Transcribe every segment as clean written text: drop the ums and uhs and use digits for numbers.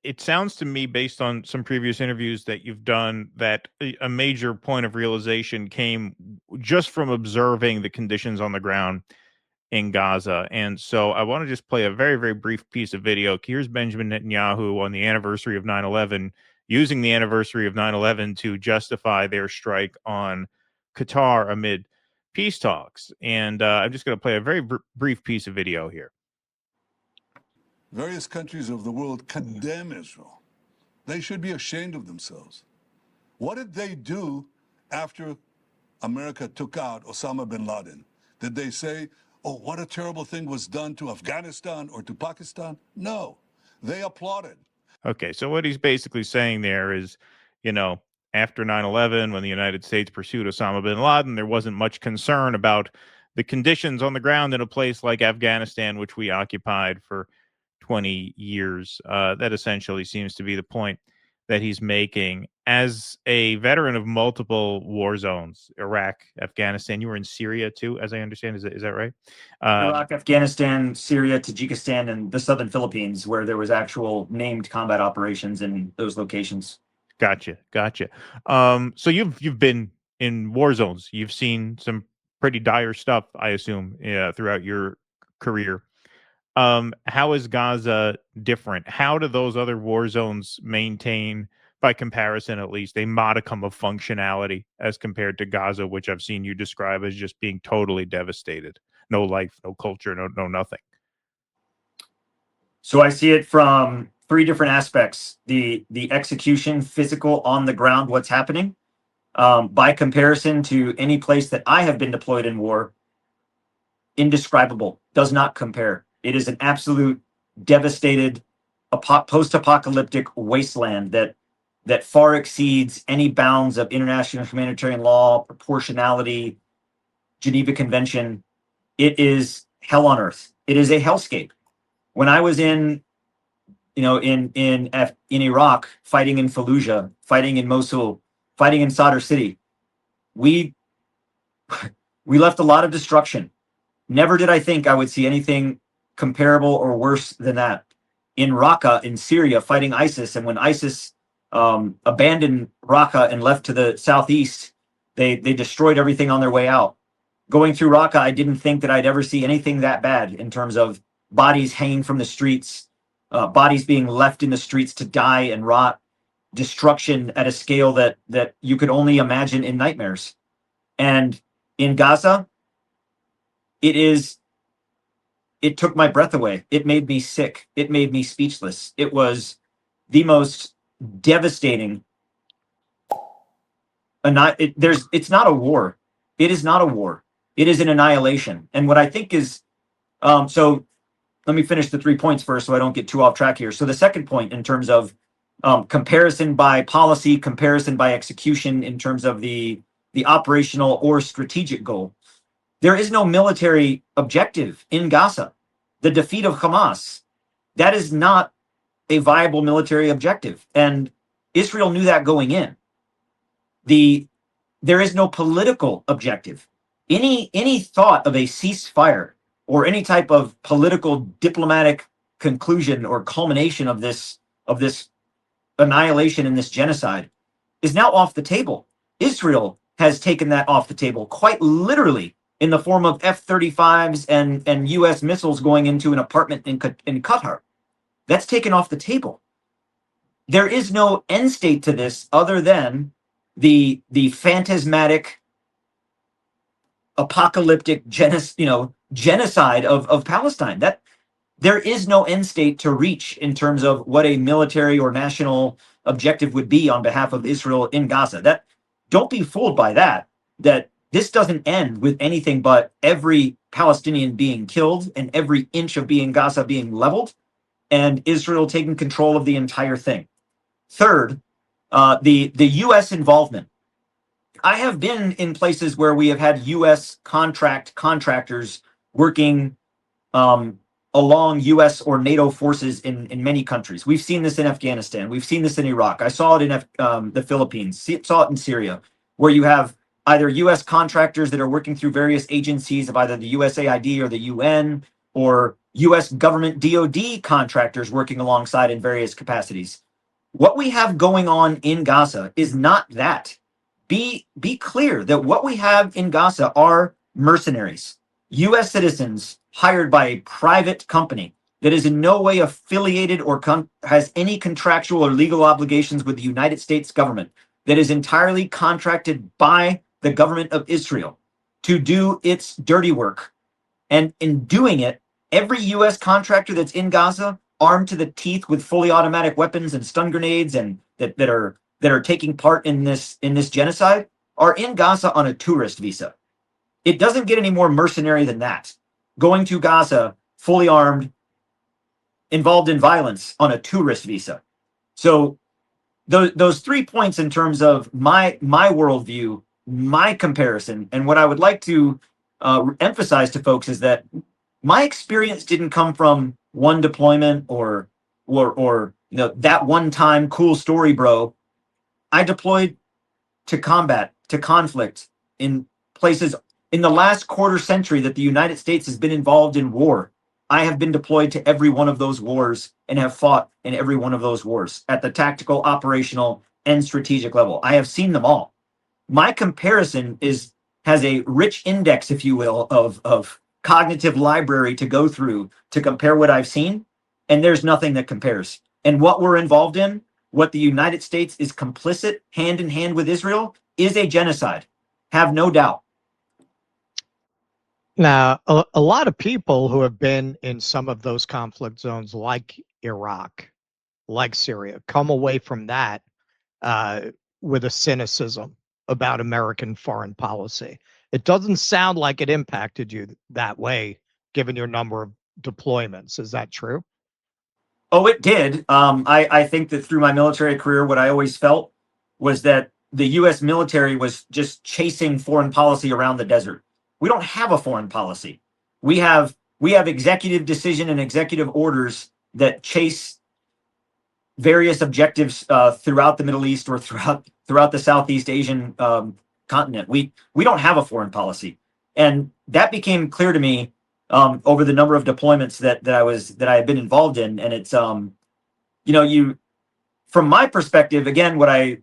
it sounds to me, based on some previous interviews that you've done, that a major point of realization came just from observing the conditions on the ground in Gaza. And so I want to just play a very, very brief piece of video. Here's Benjamin Netanyahu on the anniversary of 9/11, using the anniversary of 9/11 to justify their strike on Qatar amid peace talks. And I'm just going to play a very brief piece of video here. Various countries of the world condemn Israel. They should be ashamed of themselves. What did they do after America took out Osama bin Laden? Did they say, oh, what a terrible thing was done to Afghanistan or to Pakistan? No, they applauded. Okay, so what he's basically saying there is, after 9/11, when the United States pursued Osama bin Laden, there wasn't much concern about the conditions on the ground in a place like Afghanistan, which we occupied for 20 years. That essentially seems to be the point that he's making. As a veteran of multiple war zones, Iraq, Afghanistan, you were in Syria too, as I understand. Is that right? Iraq, Afghanistan, Syria, Tajikistan, and the southern Philippines, where there was actual named combat operations in those locations. Gotcha. So you've been in war zones. You've seen some pretty dire stuff, I assume, throughout your career. How is Gaza different? How do those other war zones maintain, by comparison at least, a modicum of functionality as compared to Gaza, which I've seen you describe as just being totally devastated? No life, no culture, no nothing. So I see it from three different aspects: the execution, physical, on the ground, what's happening. By comparison to any place that I have been deployed in war, indescribable, does not compare. It is an absolute devastated post-apocalyptic wasteland that far exceeds any bounds of international humanitarian law, proportionality, Geneva Convention. It is hell on earth. It is a hellscape. When I was in Iraq, fighting in Fallujah, fighting in Mosul, fighting in Sadr City, we left a lot of destruction. Never did I think I would see anything comparable or worse than that. In Raqqa, in Syria, fighting ISIS, and when ISIS abandoned Raqqa and left to the southeast, they destroyed everything on their way out. Going through Raqqa, I didn't think that I'd ever see anything that bad in terms of bodies hanging from the streets, bodies being left in the streets to die and rot, destruction at a scale that you could only imagine in nightmares. And in Gaza, it took my breath away. It made me sick. It made me speechless. It was the most devastating. It's not a war. It is not a war. It is an annihilation. And what I think is, so let me finish the 3 points first so I don't get too off track here. So the second point, in terms of comparison by policy, comparison by execution, in terms of the operational or strategic goal, there is no military objective in Gaza. The defeat of Hamas, that is not a viable military objective. And Israel knew that going in. There is no political objective. Any thought of a ceasefire or any type of political diplomatic conclusion or culmination of this annihilation and this genocide is now off the table. Israel has taken that off the table, quite literally, in the form of F-35s and U.S. missiles going into an apartment in Qatar. That's taken off the table. There is no end state to this other than the phantasmatic, apocalyptic genocide of Palestine. That there is no end state to reach in terms of what a military or national objective would be on behalf of Israel in Gaza. That, don't be fooled by that this doesn't end with anything but every Palestinian being killed and every inch of Gaza being leveled, and Israel taking control of the entire thing. Third, the U.S. involvement. I have been in places where we have had U.S. contractors working along U.S. or NATO forces in many countries. We've seen this in Afghanistan. We've seen this in Iraq. I saw it in the Philippines. Saw it in Syria, where you have either U.S. contractors that are working through various agencies of either the USAID or the UN, or U.S. government DoD contractors working alongside in various capacities. What we have going on in Gaza is not that. Be clear that what we have in Gaza are mercenaries, U.S. citizens hired by a private company that is in no way affiliated or has any contractual or legal obligations with the United States government, that is entirely contracted by the government of Israel to do its dirty work. And in doing it, every U.S. contractor that's in Gaza, armed to the teeth with fully automatic weapons and stun grenades, and that are taking part in this genocide, are in Gaza on a tourist visa. It doesn't get any more mercenary than that. Going to Gaza fully armed, involved in violence on a tourist visa. So those 3 points in terms of my worldview, my comparison, and what I would like to emphasize to folks is that my experience didn't come from one deployment or that one time cool story, bro. I deployed to combat, to conflict in places in the last quarter century that the United States has been involved in war. I have been deployed to every one of those wars and have fought in every one of those wars at the tactical, operational, and strategic level. I have seen them all. My comparison has a rich index, if you will, of cognitive library to go through to compare what I've seen, and there's nothing that compares. And what we're involved in, what the United States is complicit hand in hand with Israel, is a genocide. Have no doubt. Now, a lot of people who have been in some of those conflict zones, like Iraq, like Syria, come away from that with a cynicism about American foreign policy. It doesn't sound like it impacted you that way, given your number of deployments. Is that true? Oh, it did. I think that through my military career, what I always felt was that the U.S. military was just chasing foreign policy around the desert. We don't have a foreign policy. We have executive decision and executive orders that chase various objectives throughout the Middle East or throughout the Southeast Asian continent. We don't have a foreign policy, and that became clear to me over the number of deployments that I had been involved in. And it's from my perspective, again, what I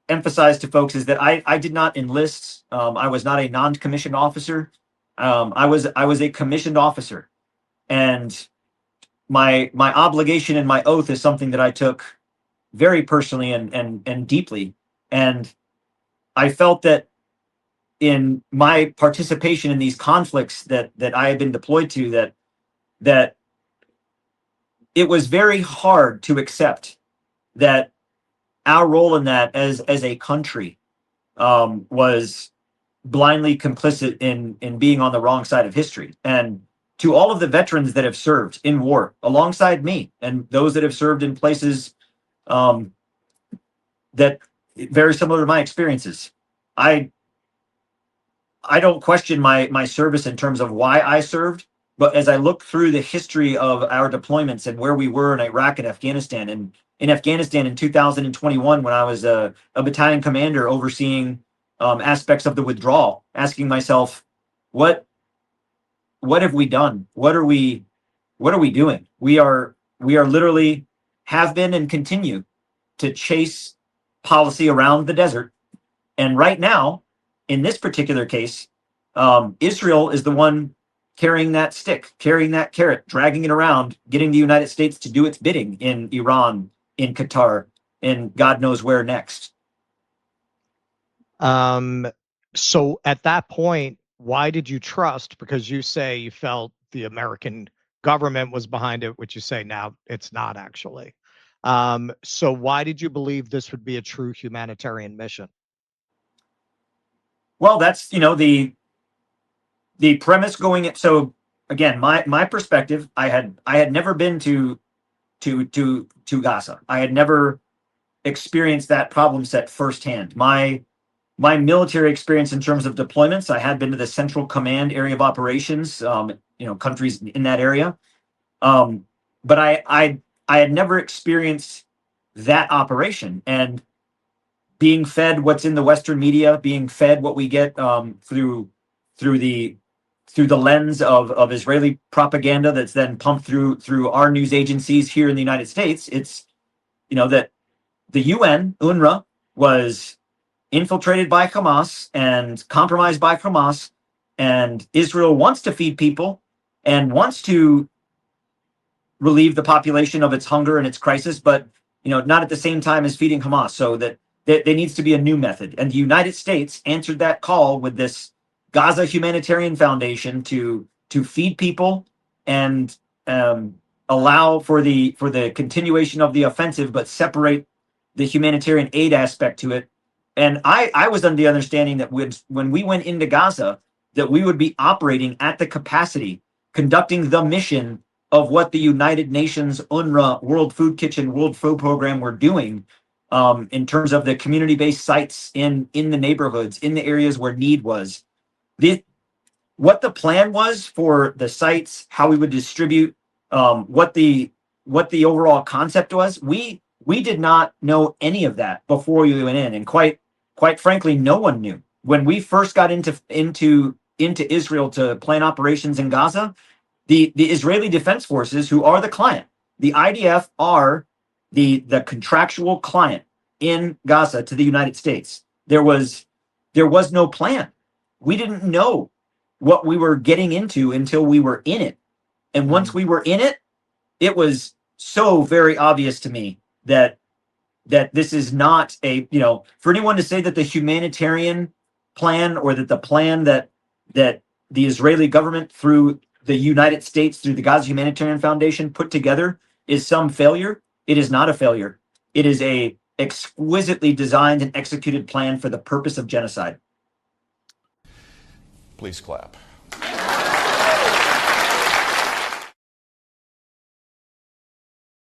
emphasize to folks is that I did not enlist. I was not a non-commissioned officer. I was a commissioned officer, and my obligation and my oath is something that I took very personally and deeply. And I felt that in my participation in these conflicts that I had been deployed to, that it was very hard to accept that our role in that as a country was blindly complicit in being on the wrong side of history. And to all of the veterans that have served in war alongside me, and those that have served in places that very similar to my experiences, I don't question my service in terms of why I served, but as I look through the history of our deployments and where we were in Iraq and Afghanistan, and in Afghanistan in 2021, when I was a battalion commander overseeing aspects of the withdrawal, asking myself, what have we done? What are we doing? We are literally have been and continue to chase policy around the desert. And right now, in this particular case, Israel is the one carrying that stick, carrying that carrot, dragging it around, getting the United States to do its bidding in Iran, in Qatar, and God knows where next. So at that point, why did you trust? Because you say you felt the American government was behind it, which you say now it's not actually. So why did you believe this would be a true humanitarian mission? Well, that's the premise going in. So again, my perspective, I had never been to Gaza. I had never experienced that problem set firsthand. My military experience in terms of deployments, I had been to the Central Command area of operations, countries in that area. But I had never experienced that operation, and being fed what's in the Western media, being fed what we get through through the lens of Israeli propaganda that's then pumped through our news agencies here in the United States. It's, you know, that the UN, UNRWA, was infiltrated by Hamas and compromised by Hamas, and Israel wants to feed people and wants to relieve the population of its hunger and its crisis, but, you know, not at the same time as feeding Hamas. So that there needs to be a new method. And the United States answered that call with this Gaza Humanitarian Foundation to feed people and allow for the continuation of the offensive, but separate the humanitarian aid aspect to it. And I was under the understanding that when we went into Gaza, that we would be operating at the capacity, conducting the mission of what the United Nations, UNRWA, World Food Kitchen, World Food Program were doing, in terms of the community-based sites in the neighborhoods, in the areas where need was. What the plan was for the sites, how we would distribute, what the overall concept was, we did not know any of that before we went in, and quite frankly, no one knew. When we first got into Israel to plan operations in Gaza, the Israeli Defense Forces, who are the client, the IDF are the contractual client in Gaza to the United States. There was no plan. We didn't know what we were getting into until we were in it. And once we were in it, it was so very obvious to me that this is not a, you know, for anyone to say that the humanitarian plan, or that the plan that the Israeli government through the United States, through the Gaza Humanitarian Foundation put together is some failure. It is not a failure. It is a exquisitely designed and executed plan for the purpose of genocide. Please clap.